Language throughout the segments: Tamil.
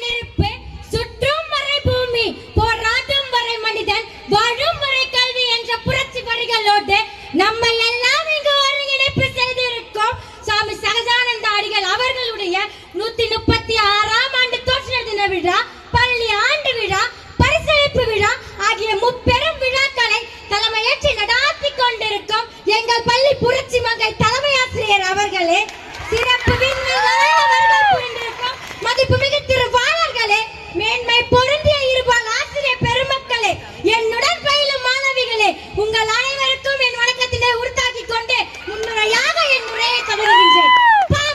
நெருப்பு சுற்றும் வரை பூமி போராடும் வரை மனிதன் வாழும் வரை கல்வி என்ற புரட்சி வரிகளோடு நம்ம எல்லாம் இங்கு ஒருங்கிணைப்பு செய்திருக்கோம். சுவாமி சகஜானந்த அடிகள் அவர்களுடைய 136ஆம் ஆண்டு தோற்ற தின விழா, பள்ளி ஆண்டு விழா, பரிசளிப்பு விழா ஆகிய முப்பெரும் விழாக்களை தலைமையேற்று நடாத்தி கொண்டிருக்கும் எங்கள் பள்ளி புரட்சி மங்கை தலைமை ஆசிரியர் அவர்களே, சிறப்பு அவர்கள் புரிந்திருக்கும் மதிப்புமிகு திருவாளர்களே, மேன்மை பொருந்திய இருபால் ஆசிரியர் பெருமக்களே, என்னுடன் பயிலும் மாணவிகளே, உங்கள் அனைவருக்கும் என் வணக்கத்தினை உறுத்தாக்கிக் கொண்டு முன்னுரையாக என் உரையை தொடங்குகின்றேன்.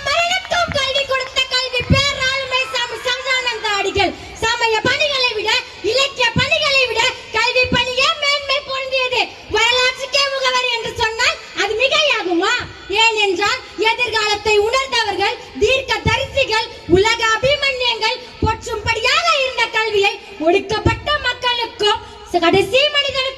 மரணத்தும் கல்வி கொடுத்த கல்வி பேராளுமை சாமி சகஜானந்த அடிகள் சமய பணிகளை விட இலக்கிய பணிகளை விட கல்வி பணியே மேன்மை பொருந்தியது, வரலாற்றுக்கே முகவர் என்று சொன்னால் அது மிகையாகுமா? ஏனென்றால் எதிர்காலத்தை உணர்ந்தவர்கள், தீர்க்க தரிசிகள், உலக அபிமன்யங்கள் போற்றும்படியாக இருந்த கல்வியை ஒடுக்கப்பட்ட மக்களுக்கும் கடைசி மனிதனுக்கும்